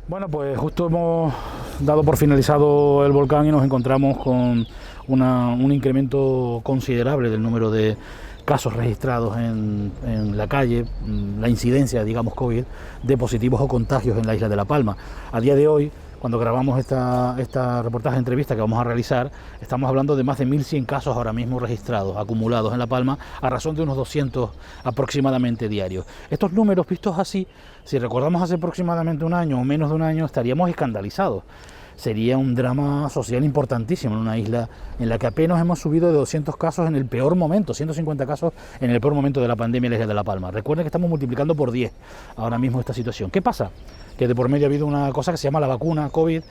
Bueno, pues justo hemos dado por finalizado el volcán y nos encontramos con un incremento considerable del número de casos registrados en la calle, la incidencia, digamos, COVID, de positivos o contagios en la isla de La Palma. A día de hoy, cuando grabamos esta reportaje entrevista que vamos a realizar, estamos hablando de más de 1.100 casos ahora mismo registrados, acumulados en La Palma, a razón de unos 200 aproximadamente diarios. Estos números vistos así, si recordamos hace aproximadamente un año o menos de un año, estaríamos escandalizados. Sería un drama social importantísimo en una isla en la que apenas hemos subido de 200 casos en el peor momento, 150 casos en el peor momento de la pandemia en la isla de La Palma. Recuerden que estamos multiplicando por 10 ahora mismo esta situación. ¿Qué pasa? Que de por medio ha habido una cosa que se llama la vacuna COVID,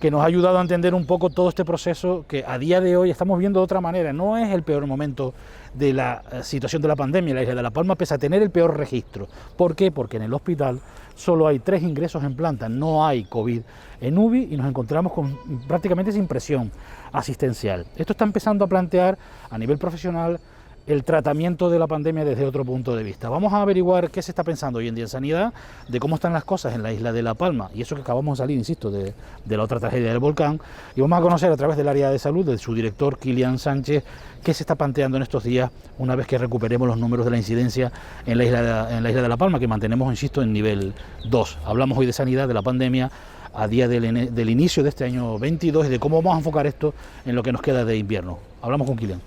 que nos ha ayudado a entender un poco todo este proceso que a día de hoy estamos viendo de otra manera. No es el peor momento de la situación de la pandemia en la isla de La Palma, pese a tener el peor registro. ¿Por qué? Porque en el hospital solo hay 3 ingresos en planta, no hay COVID en UBI y nos encontramos con prácticamente sin presión asistencial. Esto está empezando a plantear a nivel profesional el tratamiento de la pandemia desde otro punto de vista. Vamos a averiguar qué se está pensando hoy en día en sanidad, de cómo están las cosas en la isla de La Palma, y eso que acabamos de salir, insisto, de la otra tragedia del volcán, y vamos a conocer a través del área de salud, de su director, Kilian Sánchez, qué se está planteando en estos días, una vez que recuperemos los números de la incidencia en la isla de La Palma, que mantenemos, insisto, en nivel 2. Hablamos hoy de sanidad, de la pandemia, a día del inicio de este año 22, y de cómo vamos a enfocar esto en lo que nos queda de invierno. Hablamos con Kilian.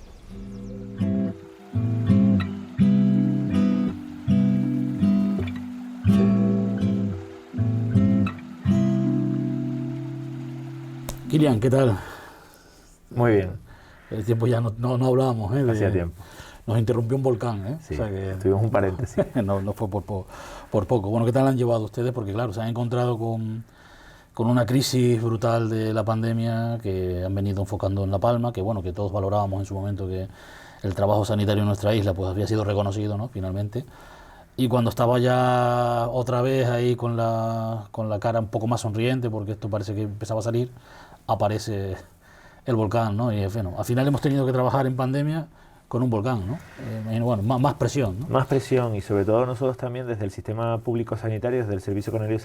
Kilian, ¿qué tal? Muy bien. El tiempo ya no hablábamos, ¿eh? Hacía tiempo. Nos interrumpió un volcán, ¿eh? Sí, o sea que tuvimos un paréntesis. no fue por poco. Bueno, ¿qué tal han llevado ustedes? Porque claro, se han encontrado con una crisis brutal de la pandemia que han venido enfocando en La Palma, que bueno, que todos valorábamos en su momento que el trabajo sanitario en nuestra isla pues había sido reconocido, ¿no? Finalmente. Y cuando estaba ya otra vez ahí con la cara un poco más sonriente, porque esto parece que empezaba a salir, aparece el volcán, ¿no? Y bueno, al final hemos tenido que trabajar en pandemia con un volcán, ¿no? Bueno, más presión, ¿no? Más presión y sobre todo nosotros también desde el sistema público sanitario, desde el Servicio Canario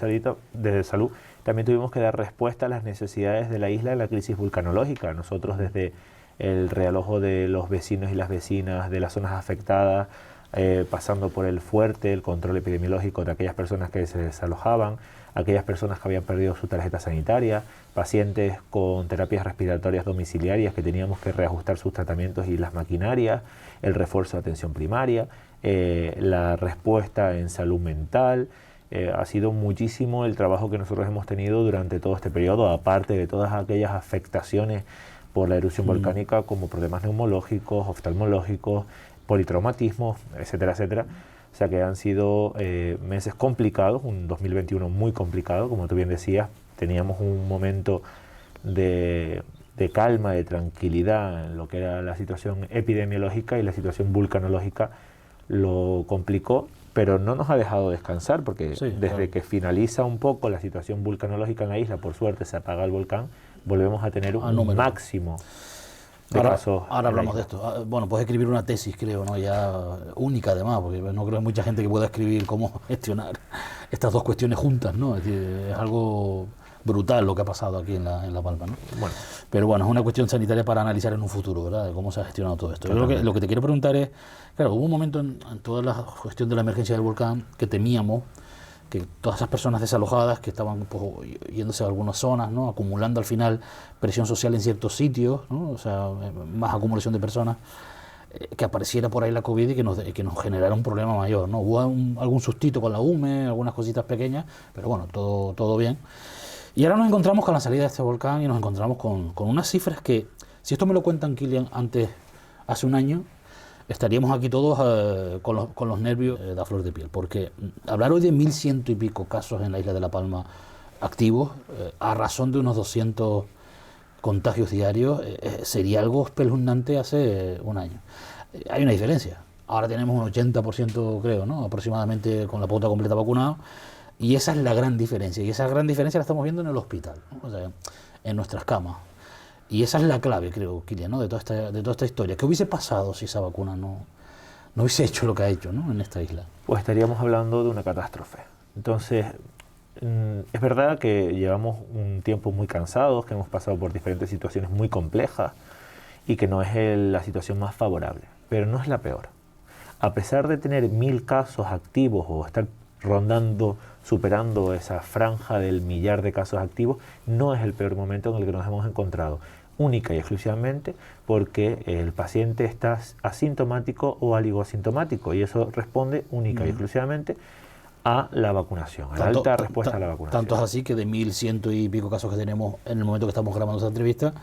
de Salud, también tuvimos que dar respuesta a las necesidades de la isla en la crisis vulcanológica. Nosotros desde el realojo de los vecinos y las vecinas de las zonas afectadas, pasando por el fuerte, el control epidemiológico de aquellas personas que se desalojaban, aquellas personas que habían perdido su tarjeta sanitaria, pacientes con terapias respiratorias domiciliarias que teníamos que reajustar sus tratamientos y las maquinarias, el refuerzo de atención primaria, la respuesta en salud mental. Ha sido muchísimo el trabajo que nosotros hemos tenido durante todo este periodo, aparte de todas aquellas afectaciones por la erupción volcánica como problemas neumológicos, oftalmológicos, politraumatismos, etcétera, etcétera. O sea que han sido meses complicados, un 2021 muy complicado, como tú bien decías. Teníamos un momento de calma, de tranquilidad en lo que era la situación epidemiológica, y la situación vulcanológica lo complicó, pero no nos ha dejado descansar, porque Sí, desde claro. que finaliza un poco la situación vulcanológica en la isla, por suerte se apaga el volcán, volvemos a tener un número. máximo de casos. Ahora en la hablamos de isla. esto. Bueno, puedes escribir una tesis, creo, ¿no? Ya única además, porque no creo que mucha gente que pueda escribir cómo gestionar estas dos cuestiones juntas, ¿no? Es decir, es algo brutal lo que ha pasado aquí en La Palma, ¿no? Bueno, Pero bueno, es una cuestión sanitaria para analizar en un futuro, ¿verdad? De cómo se ha gestionado todo esto. Yo lo que te quiero preguntar es, claro, hubo un momento en toda la cuestión de la emergencia del volcán que temíamos que todas esas personas desalojadas que estaban pues, yéndose a algunas zonas, ¿no? Acumulando al final presión social en ciertos sitios, ¿no? O sea, más acumulación de personas, que apareciera por ahí la COVID y que nos generara un problema mayor, ¿no? Hubo algún sustito con la UME, algunas cositas pequeñas, pero bueno, todo bien. Y ahora nos encontramos con la salida de este volcán y nos encontramos con unas cifras que, si esto me lo cuentan Kilian hace un año, estaríamos aquí todos con los nervios de a flor de piel, porque hablar hoy de 1.100 y pico casos en la isla de La Palma activos, a razón de unos 200 contagios diarios, sería algo espeluznante hace un año. Hay una diferencia. Ahora tenemos un 80%, creo, ¿no? Aproximadamente con la pauta completa vacunado, y esa es la gran diferencia. Y esa gran diferencia la estamos viendo en el hospital, ¿no? O sea, en nuestras camas. Y esa es la clave, creo, Kilian, ¿no? de toda esta historia. ¿Qué hubiese pasado si esa vacuna no hubiese hecho lo que ha hecho, ¿no? En esta isla? pues estaríamos hablando de una catástrofe. Entonces, Es verdad que llevamos un tiempo muy cansados, que hemos pasado por diferentes situaciones muy complejas y que no es la situación más favorable, pero no es la peor. A pesar de tener 1000 casos activos o estar rondando, superando esa franja del 1.000.000 de casos activos, no es el peor momento en el que nos hemos encontrado, única y exclusivamente porque el paciente está asintomático o oligoasintomático, y eso responde única y exclusivamente a la vacunación, a la alta respuesta a la vacunación. Tanto es así que de 1.100 y pico casos que tenemos en el momento que estamos grabando esta entrevista,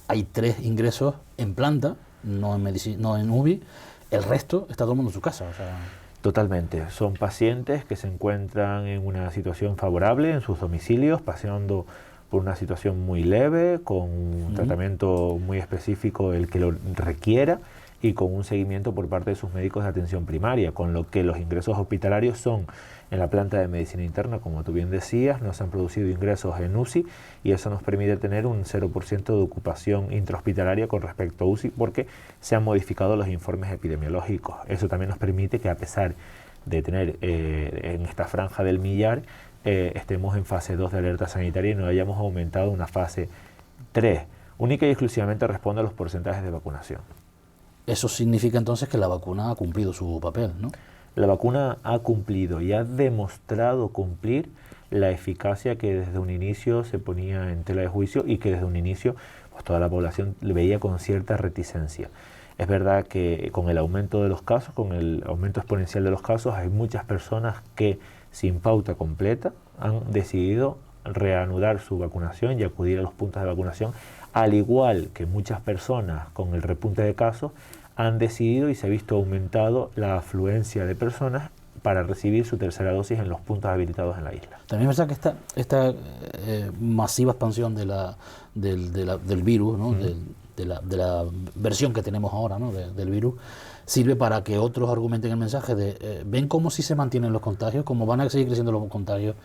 hay 3 ingresos en planta, no en UBI, el resto está todo el mundo en su casa. O sea... Totalmente, son pacientes que se encuentran en una situación favorable en sus domicilios, pasando por una situación muy leve, con un tratamiento muy específico el que lo requiera y con un seguimiento por parte de sus médicos de atención primaria, con lo que los ingresos hospitalarios son en la planta de medicina interna, como tú bien decías, no se han producido ingresos en UCI y eso nos permite tener un 0% de ocupación intrahospitalaria con respecto a UCI porque se han modificado los informes epidemiológicos. Eso también nos permite que a pesar de tener en esta franja del millar, estemos en fase 2 de alerta sanitaria y no hayamos aumentado una fase 3. Única y exclusivamente responde a los porcentajes de vacunación. Eso significa entonces que la vacuna ha cumplido su papel, ¿no? La vacuna ha cumplido y ha demostrado cumplir la eficacia que desde un inicio se ponía en tela de juicio y que desde un inicio pues, toda la población le veía con cierta reticencia. Es verdad que con el aumento de los casos, con el aumento exponencial de los casos, hay muchas personas que sin pauta completa han decidido reanudar su vacunación y acudir a los puntos de vacunación, al igual que muchas personas con el repunte de casos han decidido y se ha visto aumentado la afluencia de personas para recibir su tercera dosis en los puntos habilitados en la isla. También es verdad que esta masiva expansión del virus, ¿no? de la versión que tenemos ahora, ¿no? del virus, sirve para que otros argumenten el mensaje de ven cómo si se mantienen los contagios, cómo van a seguir creciendo los contagios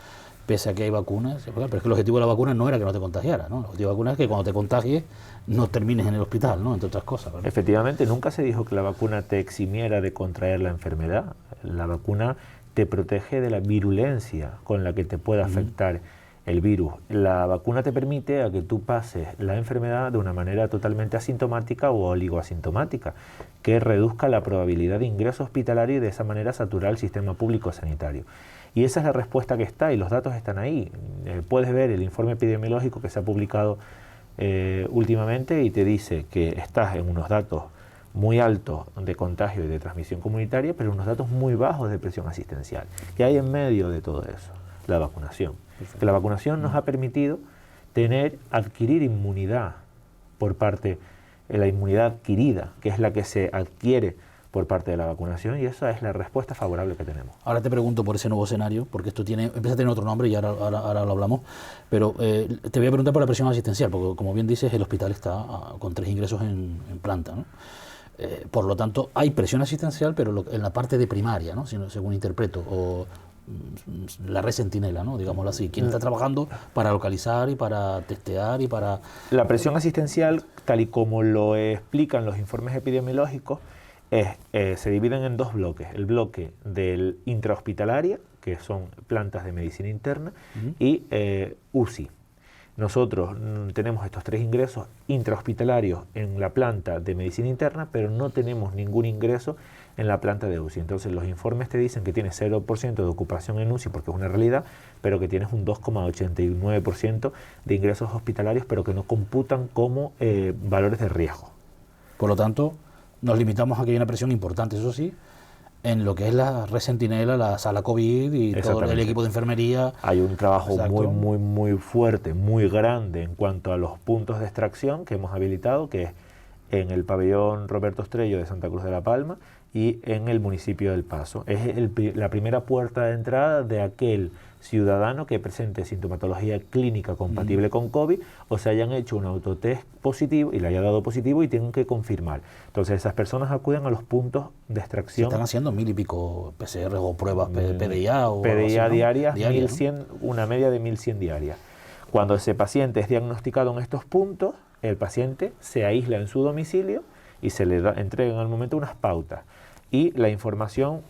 pese a que hay vacunas, pero es que el objetivo de la vacuna no era que no te contagiara, ¿no? El objetivo de la vacuna es que cuando te contagies no termines en el hospital, ¿no? Entre otras cosas, ¿verdad? Efectivamente, nunca se dijo que la vacuna te eximiera de contraer la enfermedad. La vacuna te protege de la virulencia con la que te puede afectar el virus. La vacuna te permite a que tú pases la enfermedad de una manera totalmente asintomática o oligoasintomática, que reduzca la probabilidad de ingreso hospitalario y de esa manera saturar el sistema público sanitario. Y esa es la respuesta que está y los datos están ahí. Puedes ver el informe epidemiológico que se ha publicado últimamente y te dice que estás en unos datos muy altos de contagio y de transmisión comunitaria, pero unos datos muy bajos de presión asistencial. ¿Qué hay en medio de todo eso? La vacunación. Que la vacunación nos ha permitido adquirir inmunidad por parte de la inmunidad adquirida, que es la que se adquiere por parte de la vacunación, y esa es la respuesta favorable que tenemos. Ahora te pregunto por ese nuevo escenario, porque esto empieza a tener otro nombre y ahora lo hablamos, pero te voy a preguntar por la presión asistencial, porque como bien dices, el hospital está con 3 ingresos en planta, ¿no? Por lo tanto, hay presión asistencial, pero en la parte de primaria, ¿no? Según interpreto, o la red Centinela, ¿no? Digámoslo así, quien está trabajando para localizar y para testear y para... La presión asistencial, tal y como lo explican los informes epidemiológicos, se dividen en 2 bloques. El bloque del intrahospitalaria, que son plantas de medicina interna, y UCI. Nosotros tenemos estos 3 ingresos intrahospitalarios en la planta de medicina interna, pero no tenemos ningún ingreso en la planta de UCI. Entonces los informes te dicen que tienes 0% de ocupación en UCI, porque es una realidad, pero que tienes un 2,89% de ingresos hospitalarios, pero que no computan como valores de riesgo. Por lo tanto, nos limitamos a que hay una presión importante, eso sí, en lo que es la red Centinela, la sala COVID y todo el equipo de enfermería. Hay un trabajo muy fuerte, muy grande en cuanto a los puntos de extracción que hemos habilitado, que es en el pabellón Roberto Estrello de Santa Cruz de la Palma y en el municipio del Paso. Es la primera puerta de entrada de aquel ciudadano que presente sintomatología clínica compatible con COVID o se hayan hecho un autotest positivo y le haya dado positivo y tienen que confirmar. Entonces esas personas acuden a los puntos de extracción. Se están haciendo 1000 y pico PCR o pruebas PDIA o PDIA así, ¿no? diarias, 1100, una media de 1100 diarias. Cuando ese paciente es diagnosticado en estos puntos, el paciente se aísla en su domicilio y se le entregan al momento unas pautas. Y la información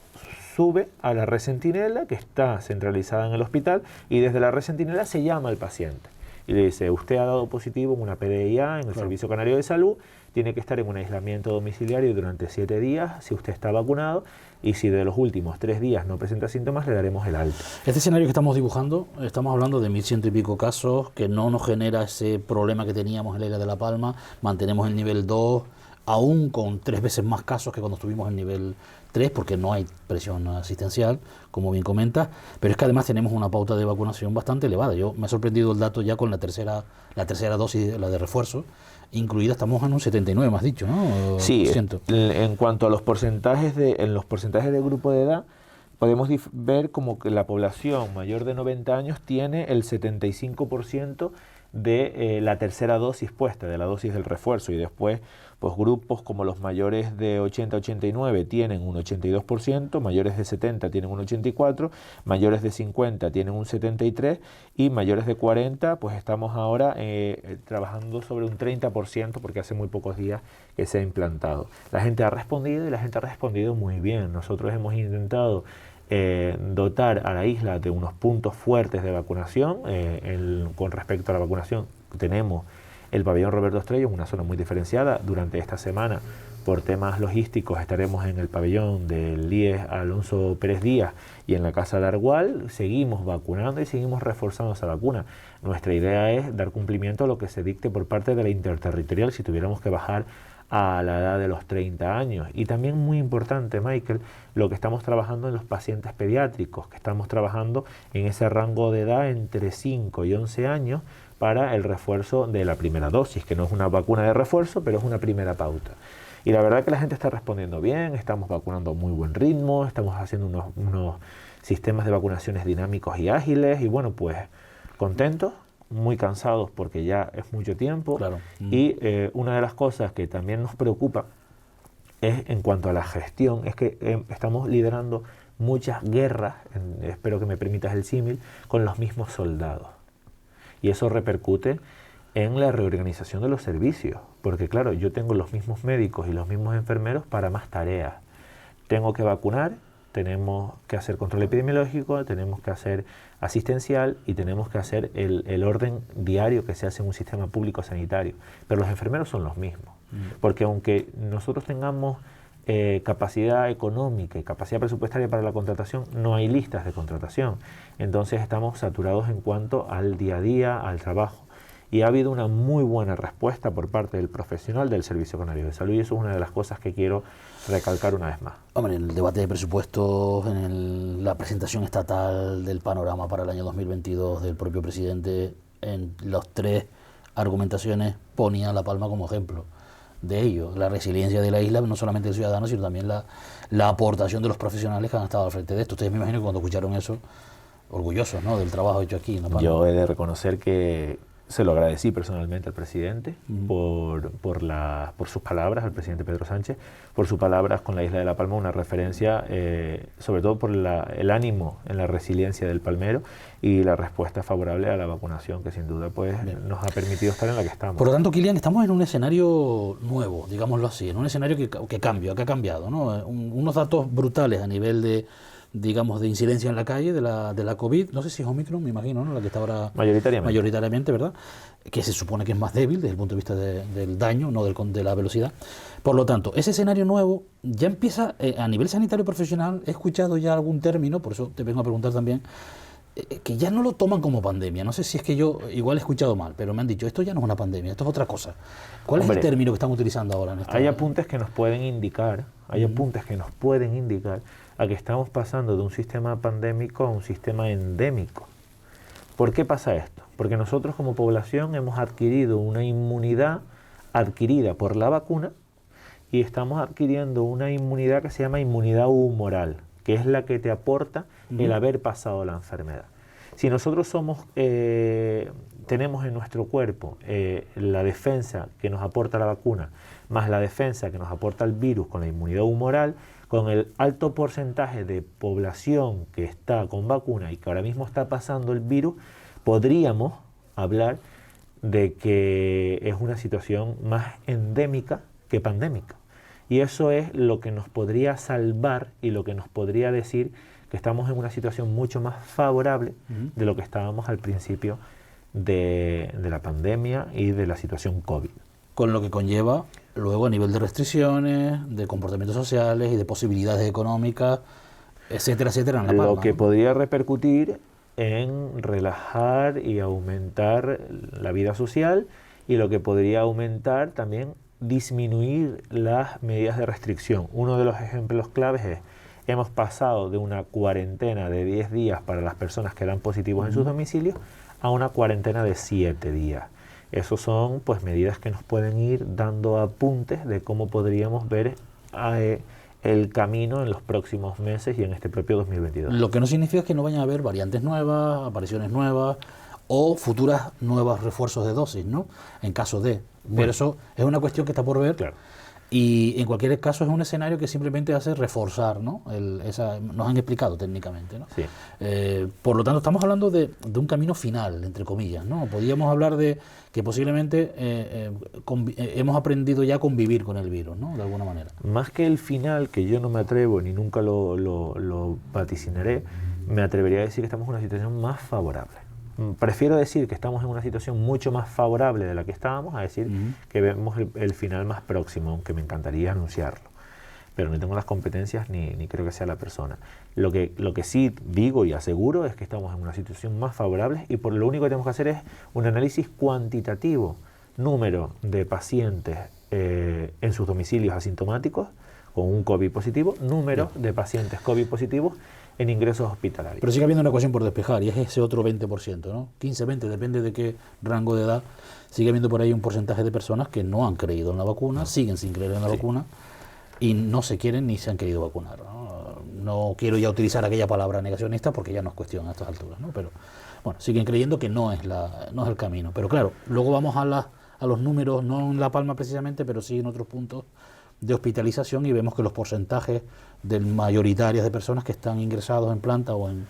sube a la red Centinela, que está centralizada en el hospital, y desde la red Centinela se llama al paciente. Y le dice, usted ha dado positivo en una PDIA en el Servicio Canario de Salud, tiene que estar en un aislamiento domiciliario durante 7 días si usted está vacunado, y si de los últimos 3 días no presenta síntomas, le daremos el alta. Este escenario que estamos dibujando, estamos hablando de 1.100 y pico casos, que no nos genera ese problema que teníamos en la isla de La Palma, mantenemos el nivel 2, aún con 3 veces más casos que cuando estuvimos en nivel 3, porque no hay presión asistencial, como bien comentas, pero es que además tenemos una pauta de vacunación bastante elevada. Yo me ha sorprendido el dato ya con la tercera dosis, la de refuerzo, incluida, estamos en un 79, me has dicho, ¿no? Sí, en cuanto a los porcentajes en los porcentajes de grupo de edad, podemos ver como que la población mayor de 90 años tiene el 75% de la tercera dosis puesta, de la dosis del refuerzo, y después pues grupos como los mayores de 80-89 tienen un 82%, mayores de 70 tienen un 84%, mayores de 50 tienen un 73% y mayores de 40 pues estamos ahora trabajando sobre un 30% porque hace muy pocos días que se ha implantado. La gente ha respondido y la gente ha respondido muy bien. Nosotros hemos intentado dotar a la isla de unos puntos fuertes de vacunación. Con respecto a la vacunación, tenemos el pabellón Roberto Estrella, una zona muy diferenciada. Durante esta semana, por temas logísticos, estaremos en el pabellón del IES Alonso Pérez Díaz y en la Casa de Argual. Seguimos vacunando y seguimos reforzando esa vacuna. Nuestra idea es dar cumplimiento a lo que se dicte por parte de la interterritorial si tuviéramos que bajar a la edad de los 30 años. Y también muy importante, Michael, lo que estamos trabajando en los pacientes pediátricos, que estamos trabajando en ese rango de edad entre 5 y 11 años para el refuerzo de la primera dosis, que no es una vacuna de refuerzo, pero es una primera pauta. Y la verdad que la gente está respondiendo bien, estamos vacunando a muy buen ritmo, estamos haciendo unos sistemas de vacunaciones dinámicos y ágiles, y bueno, pues contentos, muy cansados porque ya es mucho tiempo. Claro. Y una de las cosas que también nos preocupa es en cuanto a la gestión, es que estamos liderando muchas guerras, espero que me permitas el símil, con los mismos soldados. Y eso repercute en la reorganización de los servicios, porque claro, yo tengo los mismos médicos y los mismos enfermeros para más tareas. Tengo que vacunar, tenemos que hacer control epidemiológico, tenemos que hacer asistencial y tenemos que hacer el orden diario que se hace en un sistema público sanitario. Pero los enfermeros son los mismos, porque aunque nosotros tengamos capacidad económica y capacidad presupuestaria para la contratación, no hay listas de contratación. Entonces estamos saturados en cuanto al día a día, al trabajo. Y ha habido una muy buena respuesta por parte del profesional del Servicio Canario de Salud, y eso es una de las cosas que quiero recalcar una vez más. Hombre, en el debate de presupuestos, en la presentación estatal del panorama para el año 2022 del propio presidente, en las 3 argumentaciones ponía La Palma como ejemplo de ello, la resiliencia de la isla, no solamente del ciudadano, sino también la aportación de los profesionales que han estado al frente de esto. Ustedes me imagino que cuando escucharon eso, orgullosos, ¿no?, del trabajo hecho aquí en La Palma. Yo he de reconocer que se lo agradecí personalmente al presidente por sus palabras, al presidente Pedro Sánchez, por sus palabras con la isla de La Palma, una referencia sobre todo por el ánimo en la resiliencia del palmero y la respuesta favorable a la vacunación, que sin duda pues nos ha permitido estar en la que estamos. Por lo tanto, Kilian, estamos en un escenario nuevo, digámoslo así, en un escenario que ha cambiado, ¿no? Unos datos brutales a nivel de incidencia en la calle de la COVID, no sé si es Omicron, me imagino, ¿no?, la que está ahora mayoritariamente, ¿verdad?, que se supone que es más débil desde el punto de vista del daño, no de la velocidad. Por lo tanto, ese escenario nuevo ya empieza, a nivel sanitario profesional, he escuchado ya algún término, por eso te vengo a preguntar también, que ya no lo toman como pandemia. No sé si es que yo igual he escuchado mal, pero me han dicho, esto ya no es una pandemia, esto es otra cosa. ¿Cuál es el término que están utilizando ahora en Hay apuntes que nos pueden indicar, a que estamos pasando de un sistema pandémico a un sistema endémico. ¿Por qué pasa esto? Porque nosotros como población hemos adquirido una inmunidad adquirida por la vacuna y estamos adquiriendo una inmunidad que se llama inmunidad humoral, que es la que te aporta el haber pasado la enfermedad. Si nosotros tenemos en nuestro cuerpo la defensa que nos aporta la vacuna, más la defensa que nos aporta el virus con la inmunidad humoral, con el alto porcentaje de población que está con vacuna y que ahora mismo está pasando el virus, podríamos hablar de que es una situación más endémica que pandémica. Y eso es lo que nos podría salvar y lo que nos podría decir que estamos en una situación mucho más favorable de lo que estábamos al principio de la pandemia y de la situación COVID. Con lo que conlleva luego a nivel de restricciones, de comportamientos sociales y de posibilidades económicas, etcétera, etcétera, en La Palma. Lo que podría repercutir en relajar y aumentar la vida social, y lo que podría aumentar también disminuir las medidas de restricción. Uno de los ejemplos claves es: hemos pasado de una cuarentena de 10 días para las personas que dan positivos en sus domicilios a una cuarentena de 7 días. Esos son pues medidas que nos pueden ir dando apuntes de cómo podríamos ver el camino en los próximos meses y en este propio 2022. Lo que no significa que no vayan a haber variantes nuevas, apariciones nuevas o futuras nuevos refuerzos de dosis, ¿no? En caso de... Pero eso es una cuestión que está por ver. Claro. Y en cualquier caso es un escenario que simplemente hace reforzar, ¿no? Nos han explicado técnicamente, ¿no? Sí. Por lo tanto, estamos hablando de un camino final, entre comillas, ¿no? Podríamos hablar de que posiblemente hemos aprendido ya a convivir con el virus, ¿no? De alguna manera. Más que el final, que yo no me atrevo ni nunca lo vaticinaré, me atrevería a decir que estamos en una situación más favorable. Prefiero decir que estamos en una situación mucho más favorable de la que estábamos a decir que vemos el final más próximo, aunque me encantaría anunciarlo. Pero no tengo las competencias ni creo que sea la persona. Lo que sí digo y aseguro es que estamos en una situación más favorable, y por lo único que tenemos que hacer es un análisis cuantitativo. Número de pacientes en sus domicilios asintomáticos con un COVID positivo, número de pacientes COVID positivos en ingresos hospitalarios. Pero sigue habiendo una ecuación por despejar, y es ese otro 20%, ¿no? 15, 20, depende de qué rango de edad. Sigue habiendo por ahí un porcentaje de personas que no han creído en la vacuna, siguen sin creer en la vacuna, y no se quieren ni se han querido vacunar, ¿no? No quiero ya utilizar aquella palabra negacionista porque ya no es cuestión a estas alturas, ¿no? Pero bueno, siguen creyendo que no es el camino. Pero claro, luego vamos a los números, no en La Palma precisamente, pero sí en otros puntos de hospitalización, y vemos que los porcentajes mayoritarios de personas que están ingresados en planta o en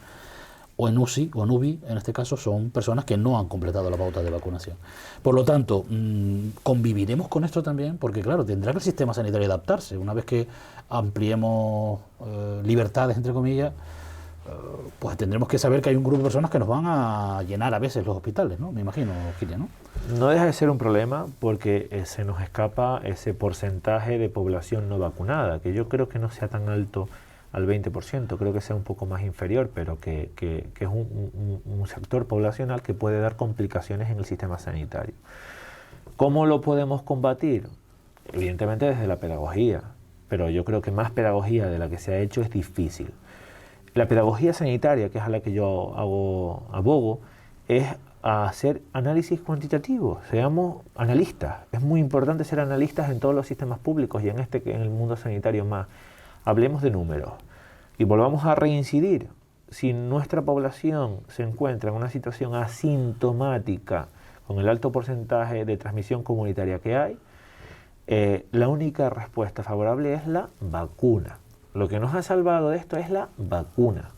UCI o en UBI, en este caso, son personas que no han completado la pauta de vacunación. Por lo tanto, conviviremos con esto también, porque claro, tendrá que el sistema sanitario adaptarse. Una vez que ampliemos libertades, entre comillas, pues tendremos que saber que hay un grupo de personas que nos van a llenar a veces los hospitales, ¿no? Me imagino, Gilia, ¿no? No deja de ser un problema porque se nos escapa ese porcentaje de población no vacunada, que yo creo que no sea tan alto al 20%, creo que sea un poco más inferior, pero que es un sector poblacional que puede dar complicaciones en el sistema sanitario. ¿Cómo lo podemos combatir? Evidentemente desde la pedagogía, pero yo creo que más pedagogía de la que se ha hecho es difícil. La pedagogía sanitaria, que es a la que yo abogo, es a hacer análisis cuantitativo. Seamos analistas. Es muy importante ser analistas en todos los sistemas públicos y en el mundo sanitario más. Hablemos de números y volvamos a reincidir. Si nuestra población se encuentra en una situación asintomática con el alto porcentaje de transmisión comunitaria que hay, la única respuesta favorable es la vacuna. Lo que nos ha salvado de esto es la vacuna.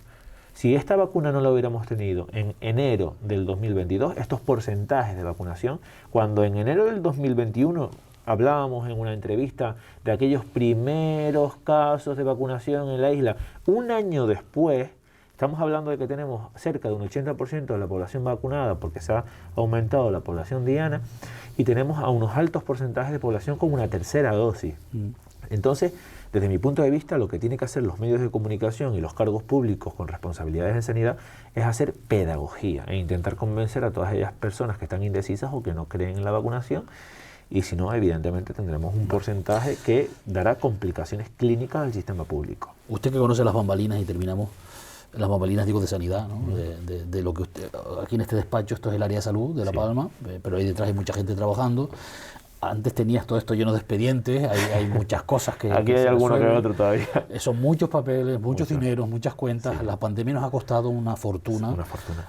Si esta vacuna no la hubiéramos tenido en enero del 2022, estos porcentajes de vacunación, cuando en enero del 2021 hablábamos en una entrevista de aquellos primeros casos de vacunación en la isla, un año después, estamos hablando de que tenemos cerca de un 80% de la población vacunada porque se ha aumentado la población diana, y tenemos a unos altos porcentajes de población con una tercera dosis. Entonces, desde mi punto de vista, lo que tienen que hacer los medios de comunicación y los cargos públicos con responsabilidades en sanidad es hacer pedagogía e intentar convencer a todas aquellas personas que están indecisas o que no creen en la vacunación, y si no, evidentemente tendremos un porcentaje que dará complicaciones clínicas al sistema público. Usted que conoce las bambalinas, y terminamos, las bambalinas digo de sanidad, ¿no? De lo que usted, aquí en este despacho, esto es el área de salud de La Palma, pero ahí detrás hay mucha gente trabajando. Antes tenías todo esto lleno de expedientes, hay muchas cosas que... Aquí hay alguno que otro todavía. Son muchos papeles, muchos dineros, muchas cuentas. Sí. La pandemia nos ha costado una fortuna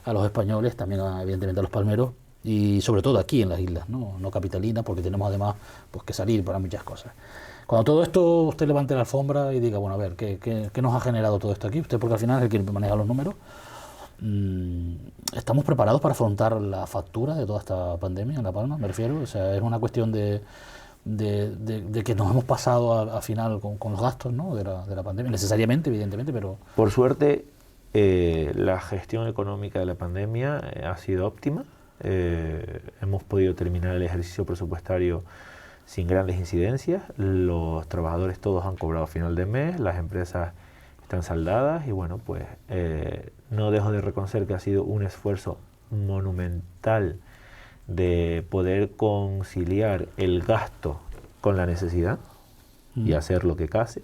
a los españoles, también evidentemente a los palmeros, y sobre todo aquí en las islas, no capitalinas, porque tenemos además pues que salir para muchas cosas. Cuando todo esto usted levante la alfombra y diga, bueno, a ver, ¿qué nos ha generado todo esto aquí? Usted, porque al final es el que maneja los números. ¿Estamos preparados para afrontar la factura de toda esta pandemia en La Palma? Me refiero, o sea, es una cuestión de de que nos hemos pasado al final con los gastos, ¿no?, de la pandemia, necesariamente, evidentemente, pero... Por suerte, la gestión económica de la pandemia ha sido óptima. Hemos podido terminar el ejercicio presupuestario sin grandes incidencias. Los trabajadores todos han cobrado a final de mes, las empresas están saldadas y bueno, pues no dejo de reconocer que ha sido un esfuerzo monumental de poder conciliar el gasto con la necesidad y hacer lo que case.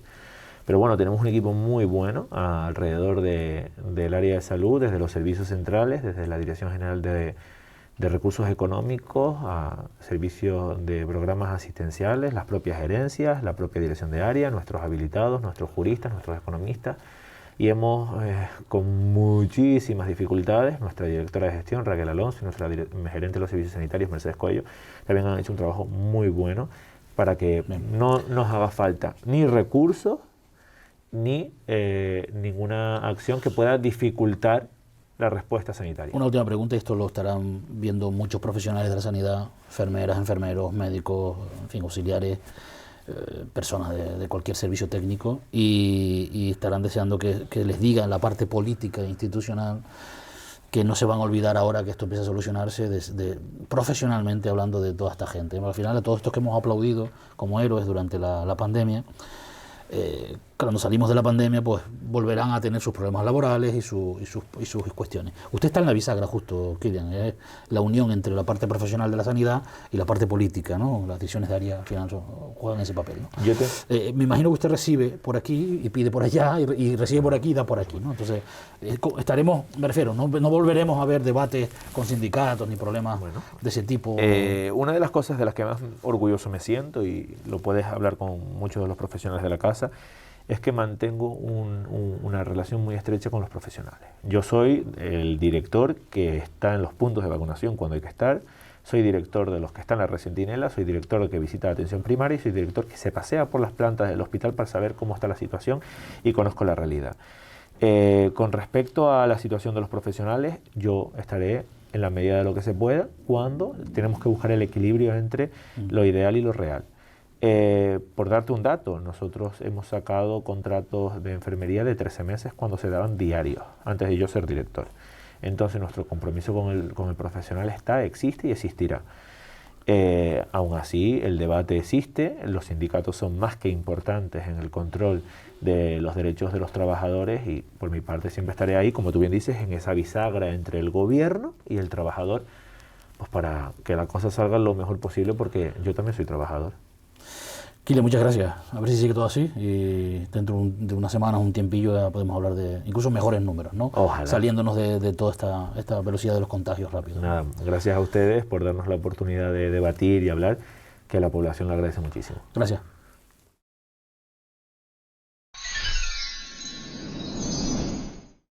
Pero bueno, tenemos un equipo muy bueno alrededor del área de salud, desde los servicios centrales, desde la Dirección General de Recursos Económicos, a servicios de programas asistenciales, las propias gerencias, la propia dirección de área, nuestros habilitados, nuestros juristas, nuestros economistas. Y hemos, con muchísimas dificultades, nuestra directora de gestión, Raquel Alonso, y nuestra gerente de los servicios sanitarios, Mercedes Cuello, también han hecho un trabajo muy bueno para que no nos haga falta ni recursos ni ninguna acción que pueda dificultar la respuesta sanitaria. Una última pregunta, esto lo estarán viendo muchos profesionales de la sanidad, enfermeras, enfermeros, médicos, en fin, auxiliares, personas de cualquier servicio técnico, y estarán deseando que les diga en la parte política e institucional que no se van a olvidar ahora que esto empieza a solucionarse profesionalmente, hablando de toda esta gente. Al final, a todos estos que hemos aplaudido como héroes durante la pandemia, cuando salimos de la pandemia, pues volverán a tener sus problemas laborales y sus cuestiones. Usted está en la bisagra, justo, Kilian, la unión entre la parte profesional de la sanidad y la parte política, ¿no? Las decisiones de área al final juegan ese papel, ¿no? Me imagino que usted recibe por aquí y pide por allá, y recibe por aquí y da por aquí, ¿no? Entonces, estaremos, me refiero, no volveremos a ver debates con sindicatos ni problemas de ese tipo. Una de las cosas de las que más orgulloso me siento, y lo puedes hablar con muchos de los profesionales de la casa, es que mantengo una relación muy estrecha con los profesionales. Yo soy el director que está en los puntos de vacunación cuando hay que estar, soy director de los que están en la red Centinela, soy director que visita la atención primaria y soy director que se pasea por las plantas del hospital para saber cómo está la situación y conozco la realidad. Con respecto a la situación de los profesionales, yo estaré en la medida de lo que se pueda cuando tenemos que buscar el equilibrio entre lo ideal y lo real. Por darte un dato, nosotros hemos sacado contratos de enfermería de 13 meses cuando se daban diarios, antes de yo ser director. Entonces nuestro compromiso con el profesional existe y existirá. Aún así, el debate existe, los sindicatos son más que importantes en el control de los derechos de los trabajadores y por mi parte siempre estaré ahí, como tú bien dices, en esa bisagra entre el gobierno y el trabajador, pues para que la cosa salga lo mejor posible, porque yo también soy trabajador. Kilian, muchas gracias. A ver si sigue todo así y dentro de unas semanas, un tiempillo, ya podemos hablar de incluso mejores números, ¿no? Ojalá. Saliéndonos de toda esta velocidad de los contagios rápidos. Nada, gracias a ustedes por darnos la oportunidad de debatir y hablar, que a la población le agradece muchísimo. Gracias.